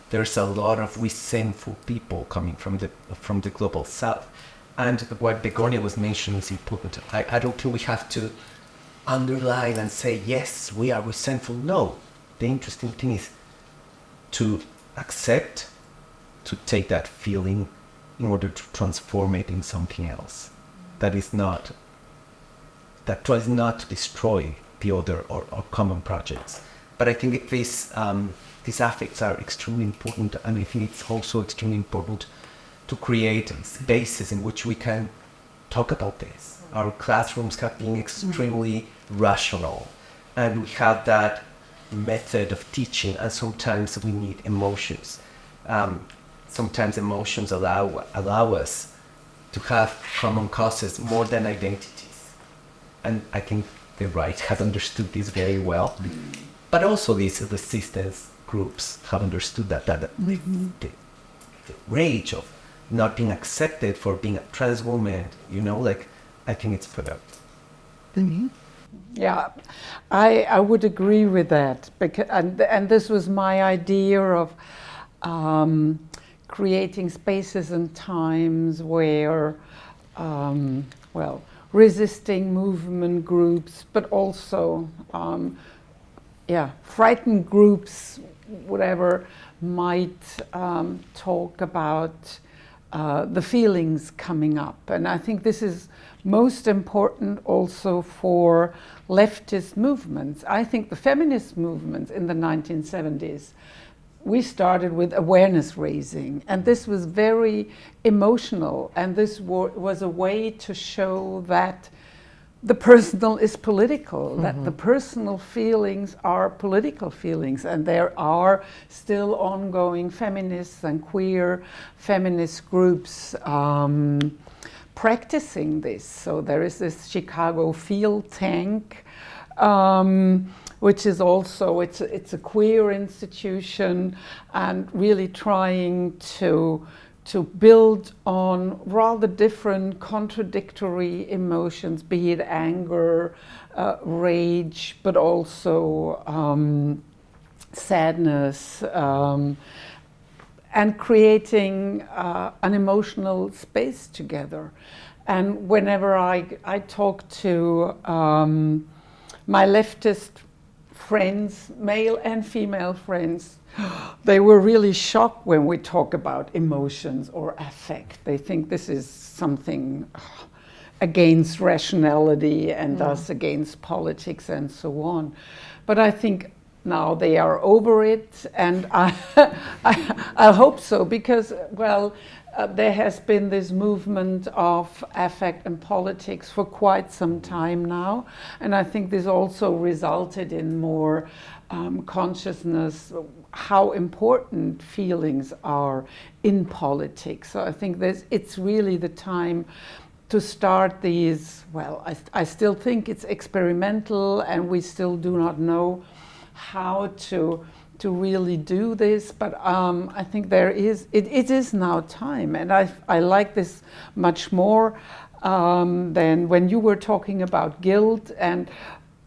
There's a lot of resentful people coming from the Global South. And what Begonya was mentioning is important. I don't think we have to underline and say, yes, we are resentful. No. The interesting thing is to accept, to take that feeling in order to transform it in something else. That tries not to destroy the other or common projects. But I think these affects are extremely important, and I think it's also extremely important to create spaces in which we can talk about this. Our classrooms have been extremely rational, and we have that method of teaching, and sometimes we need emotions. Sometimes emotions allow us to have common causes more than identities. and I think the right has understood this very well, but also these resistance groups have understood that the rage of not being accepted for being a trans woman, like, I think it's put up. Yeah, I would agree with that, because, and this was my idea of creating spaces and times where, resisting movement groups, but also, frightened groups, whatever, might talk about the feelings coming up. And I think this is most important also for leftist movements. I think the feminist movements in the 1970s, we started with awareness raising, and this was very emotional, and this was a way to show that the personal is political, that the personal feelings are political feelings, and there are still ongoing feminists and queer feminist groups practicing this. So there is this Chicago Field Tank, which is also, it's a queer institution, and really trying to build on rather different contradictory emotions, be it anger, rage, but also sadness, and creating an emotional space together. And whenever I talk to my leftist friends, male and female friends, they were really shocked when we talk about emotions or affect. They think this is something against rationality and thus against politics and so on. But I think now they are over it, and I hope so, because, there has been this movement of affect and politics for quite some time now, and I think this also resulted in more consciousness how important feelings are in politics. So I think it's really the time to start these, I still think it's experimental, and we still do not know how to really do this, but I think it is now time, and I like this much more than when you were talking about guilt and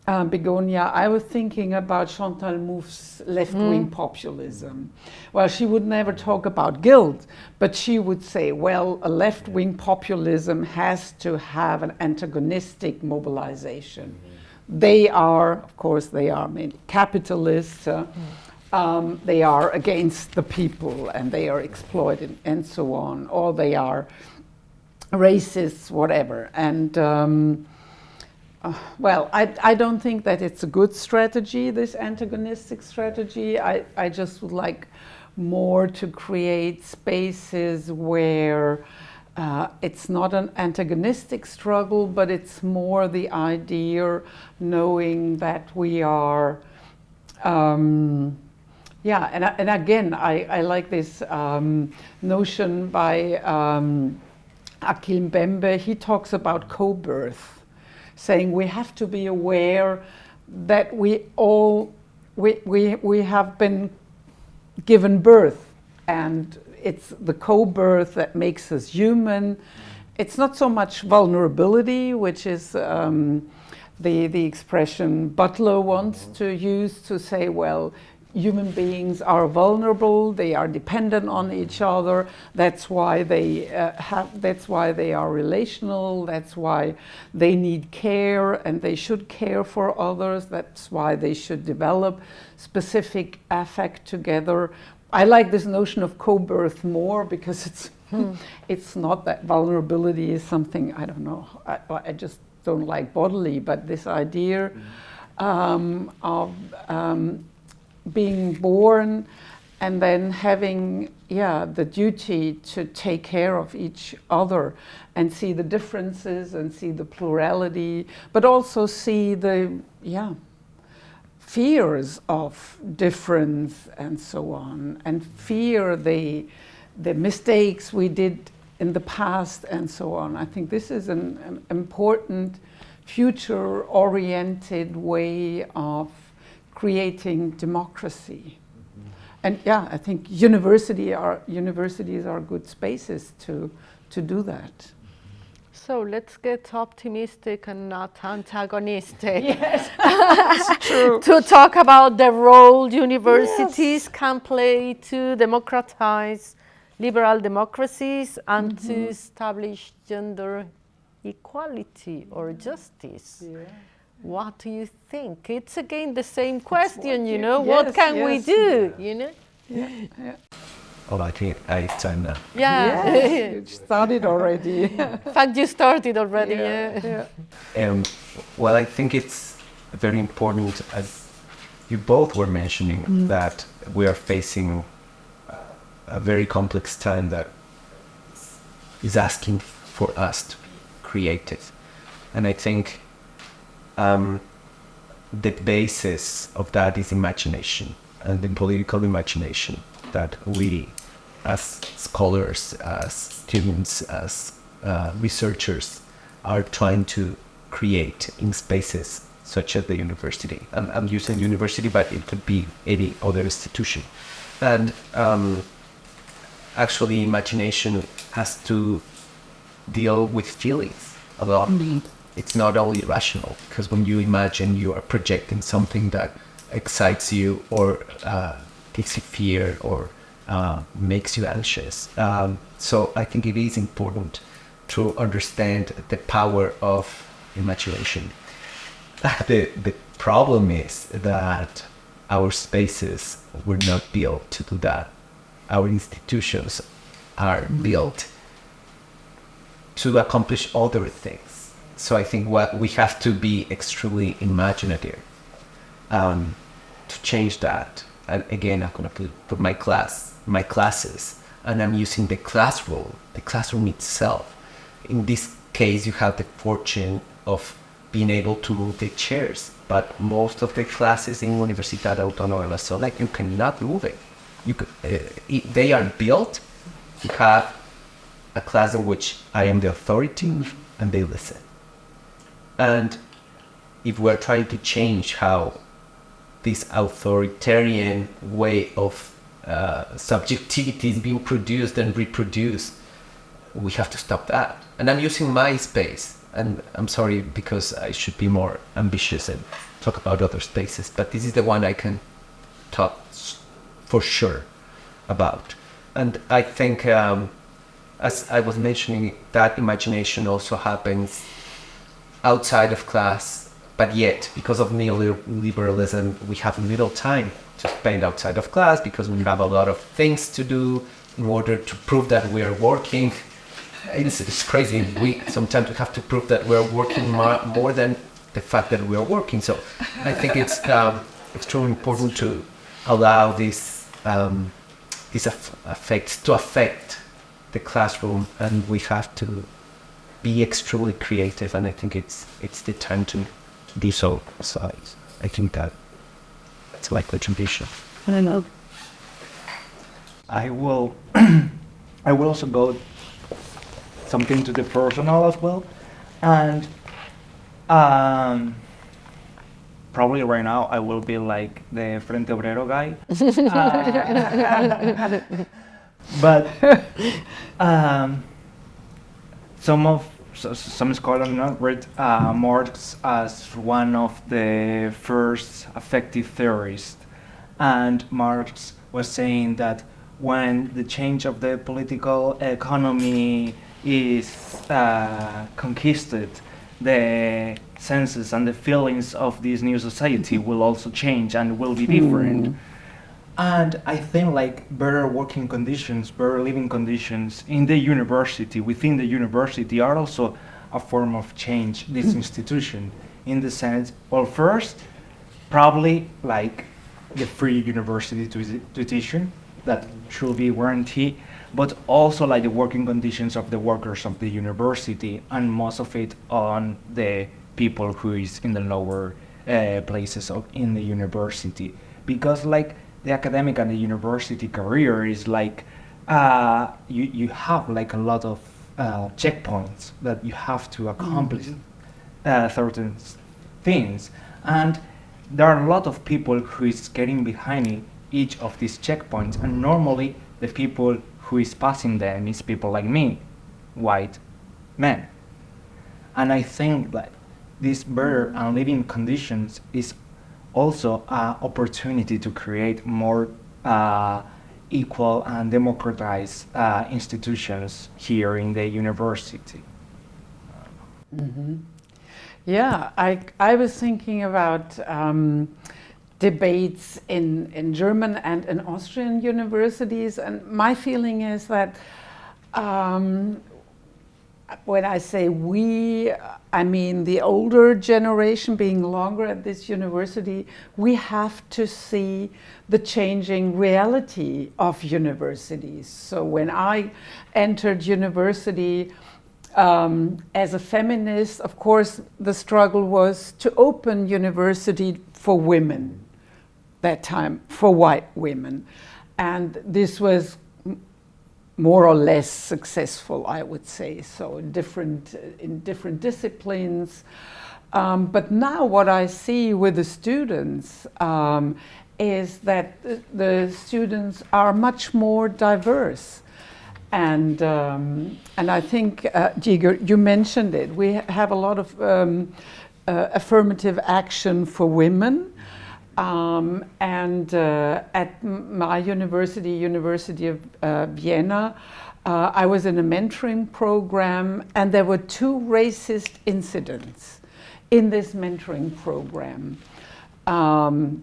Begonya. I was thinking about Chantal Mouffe's left-wing populism. Well, she would never talk about guilt, but she would say, a left-wing populism has to have an antagonistic mobilization. They are, of course, mainly capitalists. They are against the people, and they are exploited, and so on, or they are racists, whatever. And I don't think that it's a good strategy, this antagonistic strategy. I just would like more to create spaces where it's not an antagonistic struggle, but it's more the idea knowing that we are, and again, I like this notion by Akil Mbembe. He talks about co-birth, saying we have to be aware that we have been given birth, and it's the co-birth that makes us human. It's not so much vulnerability, which is the expression Butler wants to use to say, human beings are vulnerable, they are dependent on each other, that's why they are relational, that's why they need care and they should care for others, that's why they should develop specific affect together. I like this notion of co-birth more, because it's not that vulnerability is something, I don't know, I just don't like bodily, but this idea of being born and then having the duty to take care of each other and see the differences and see the plurality, but also see the fears of difference and so on, and fear the mistakes we did in the past and so on. I think this is an important future-oriented way of creating democracy. And yeah, I think universities are good spaces to do that. So let's get optimistic and not antagonistic. Yes, that's true. To talk about the role universities can play to democratize liberal democracies and to establish gender equality or justice. Yeah. What do you think? It's again the same question, you know, yes, what can we yes. do, you know? Yeah, yeah. Oh, I think it's time now. Yeah. Yes, it started already. In fact, you started already, yeah. Well, I think it's very important, as you both were mentioning, that we are facing a very complex time that is asking for us to be creative. And I think the basis of that is imagination, and the political imagination that we, as scholars, as students, as researchers, are trying to create in spaces such as the university. I'm using university, but it could be any other institution. And actually, imagination has to deal with feelings a lot. It's not only rational, because when you imagine, you are projecting something that excites you or gives you fear or makes you anxious. So I think it is important to understand the power of imagination. The problem is that our spaces were not built to do that. Our institutions are built to accomplish other things. So I think what we have to be extremely imaginative to change that. And again, I'm going to put my classes, and I'm using the classroom itself. In this case, you have the fortune of being able to move the chairs, but most of the classes in Universidad Autónoma de la Zona, you cannot move it. They are built to have a class in which I am the authority and they listen. And if we're trying to change how this authoritarian way of subjectivity is being produced and reproduced, we have to stop that. And I'm using my space, and I'm sorry because I should be more ambitious and talk about other spaces, but this is the one I can talk for sure about. And I think, as I was mentioning, that imagination also happens outside of class, but yet, because of neoliberalism, we have little time to spend outside of class because we have a lot of things to do in order to prove that we are working. It's crazy. Sometimes we have to prove that we're working more than the fact that we are working. So I think it's extremely important to allow these effects to affect the classroom, and we have to be extremely creative, and I think it's the time to do so. So I think that's my contribution. I don't know. I will also go something to the personal as well, and probably right now I will be like the Frente Obrero guy. But some scholars read Marx as one of the first effective theorists, and Marx was saying that when the change of the political economy is conquisted, the senses and the feelings of this new society will also change and will be different. And I think like better working conditions, better living conditions in the university, within the university, are also a form of change, this institution, in the sense, well, first, probably like the free university tuition that should be guaranteed, but also like the working conditions of the workers of the university, and most of it on the people who is in the lower places in the university. Because like the academic and the university career is like, you have like a lot of checkpoints that you have to accomplish. certain things, and there are a lot of people who is getting behind each of these checkpoints, and normally the people who is passing them is people like me, white men. And I think that these better and living conditions is also an opportunity to create more equal and democratized institutions here in the university. Mm-hmm. Yeah, I was thinking about debates in German and in Austrian universities, and my feeling is that when I say we, I mean the older generation being longer at this university, we have to see the changing reality of universities. So when I entered university as a feminist, of course, the struggle was to open university for women, that time, for white women. And this was more or less successful, I would say, so in different disciplines. But now what I see with the students is that the students are much more diverse. And I think, Jigar, you mentioned it, we have a lot of affirmative action for women. At my University of Vienna, I was in a mentoring program, and there were 2 racist incidents in this mentoring program. And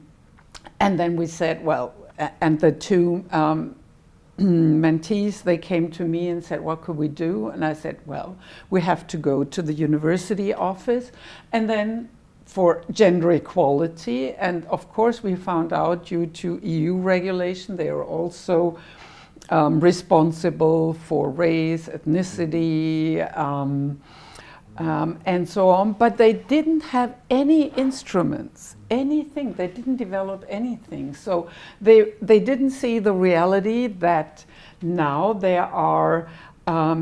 then we said, well, and the 2 mentees, they came to me and said, what could we do? And I said, well, we have to go to the university office, and then for gender equality. And of course we found out, due to EU regulation, they are also responsible for race, ethnicity, and so on. But they didn't have any instruments, anything. They didn't develop anything. So they didn't see the reality that now there are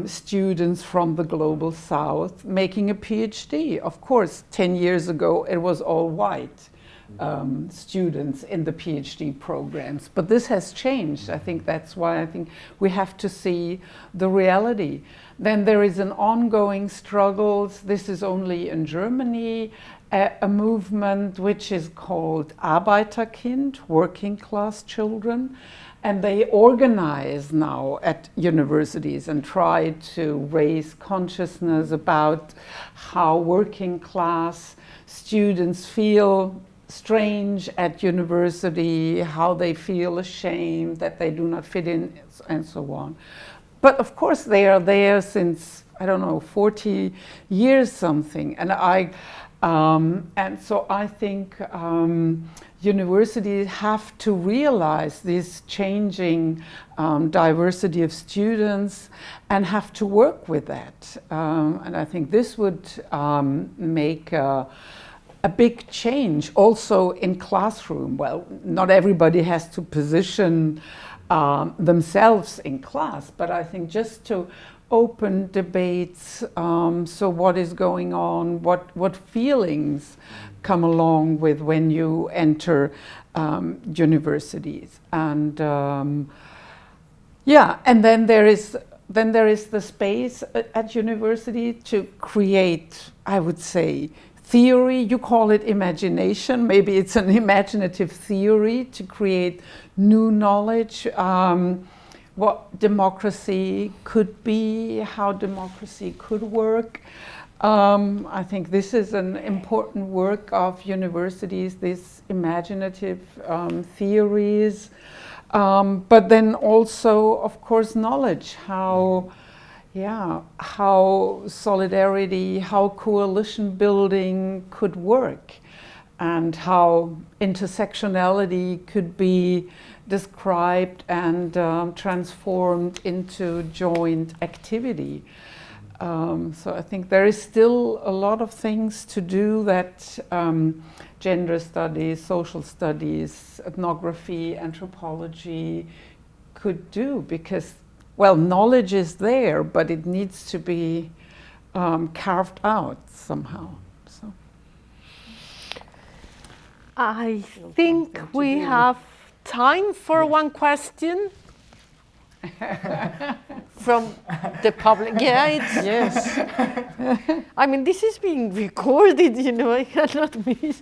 students from the global south making a PhD. Of course, 10 years ago, it was all white students in the PhD programs. But this has changed. I think that's why I think we have to see the reality. Then there is an ongoing struggle. This is only in Germany, a movement which is called Arbeiterkind, working class children. And they organize now at universities and try to raise consciousness about how working class students feel strange at university, how they feel ashamed that they do not fit in, and so on. But of course they are there since, I don't know, 40 years something. And so I think universities have to realize this changing diversity of students and have to work with that. And I think this would make a big change also in classroom. Well, not everybody has to position themselves in class, but I think just to open debates, so what is going on, what feelings come along with when you enter universities. And yeah, and then there is the space at university to create, I would say, theory. You call it imagination. Maybe it's an imaginative theory to create new knowledge, what democracy could be, how democracy could work. I think this is an important work of universities, these imaginative theories, but then also, of course, knowledge, how solidarity, how coalition building could work, and how intersectionality could be described and transformed into joint activity. So I think there is still a lot of things to do that gender studies, social studies, ethnography, anthropology could do, because, well, knowledge is there, but it needs to be carved out somehow. I think we have time for one question from the public. Yeah, it's yes. I mean, this is being recorded, you know, I cannot miss.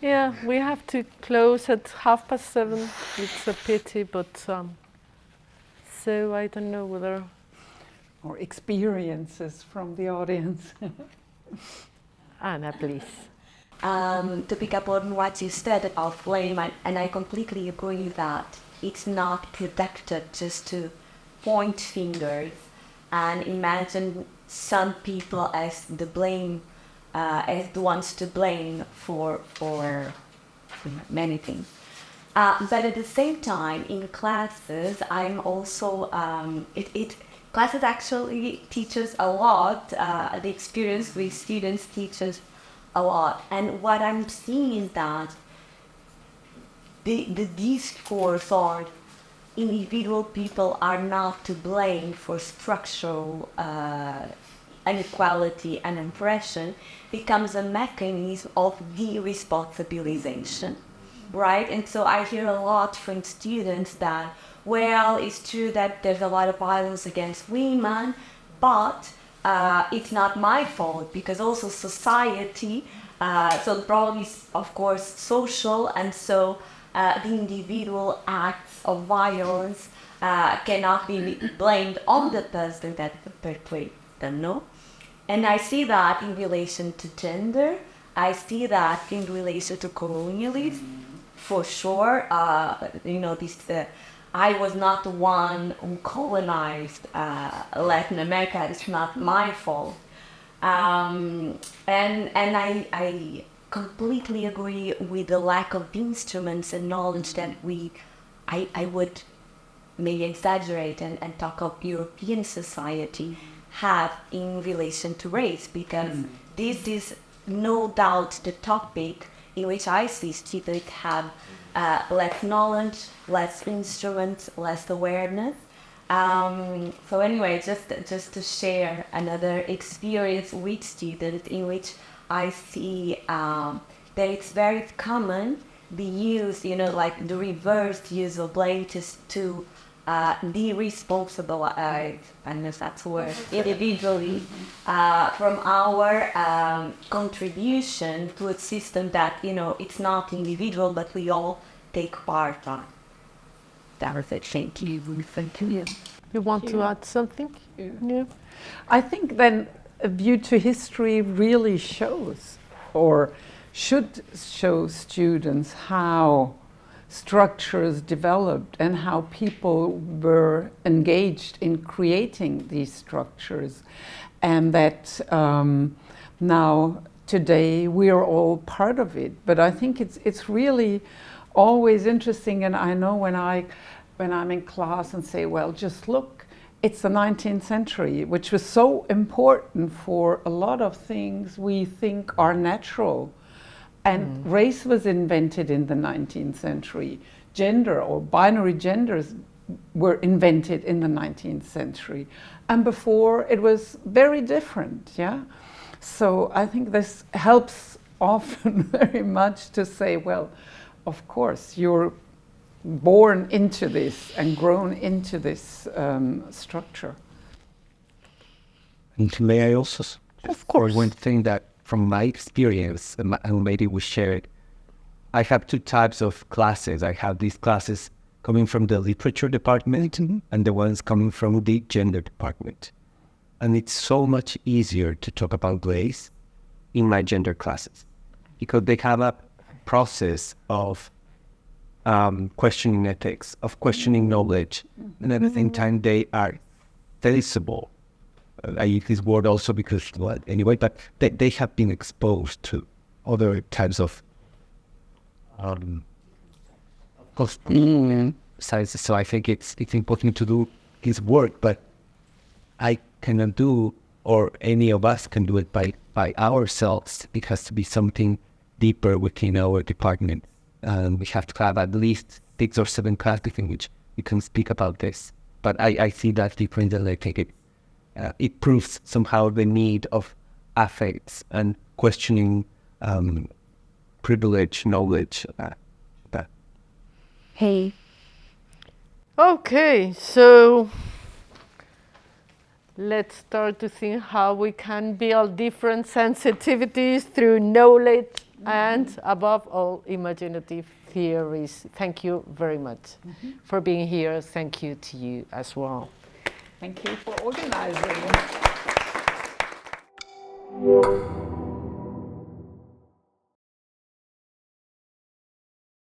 Yeah, we have to close at 7:30. It's a pity, but so I don't know whether. Or experiences from the audience. Anna, please. To pick up on what you said about blame, and I completely agree that it's not productive just to point fingers and imagine some people as the blame, as the ones to blame for many things. But at the same time, in classes, I'm also classes actually teaches a lot. The experience with students teaches a lot, and what I'm seeing is that the discourse on individual people are not to blame for structural inequality and oppression becomes a mechanism of de-responsibilization, right? And so I hear a lot from students that, well, it's true that there's a lot of violence against women, but it's not my fault because also society, so the problem is of course social, and so the individual acts of violence cannot be blamed on the person that perpetrates them, no? And I see that in relation to gender, I see that in relation to colonialism, for sure. You know, this I was not the one who colonized Latin America. It's not my fault. And I completely agree with the lack of instruments and knowledge that I would maybe exaggerate and talk of European society have in relation to race, because this is no doubt the topic in which I see students have less knowledge, less instruments, less awareness. So anyway, just to share another experience with students in which I see that it's very common the use, you know, like the reverse use of blame to be responsible, I don't know if that's a word, individually from our contribution to a system that, you know, it's not individual, but we all take part on. That was it. Thank you. Thank you. You want to add something? Yeah. I think then a view to history really shows, or should show students how structures developed and how people were engaged in creating these structures, and that now today we are all part of it. But I think it's really always interesting, and I know when I'm in class and say, well, just look, it's the 19th century, which was so important for a lot of things we think are natural. And race was invented in the 19th century. Gender or binary genders were invented in the 19th century. And before it was very different, yeah? So I think this helps often very much to say, well, of course, you're born into this and grown into this structure. And may I also, of course, one thing that from my experience, and maybe we share it, I have two types of classes. I have these classes coming from the literature department and the ones coming from the gender department. And it's so much easier to talk about race in my gender classes because they have a process of questioning ethics, of questioning knowledge, and at the same time they are sensible. I use this word also because, well, anyway, but they have been exposed to other types of sciences. So I think it's important to do his work, but I cannot do, or any of us can do it by ourselves. It has to be something deeper within our department. And we have to have at least 6 or 7 classes in which we can speak about this. But I see that difference, and I think it proves somehow the need of affects and questioning privilege knowledge. Hey. Okay, so let's start to think how we can build different sensitivities through knowledge and, above all, imaginative theories. Thank you very much for being here. Thank you to you as well. Thank you for organizing.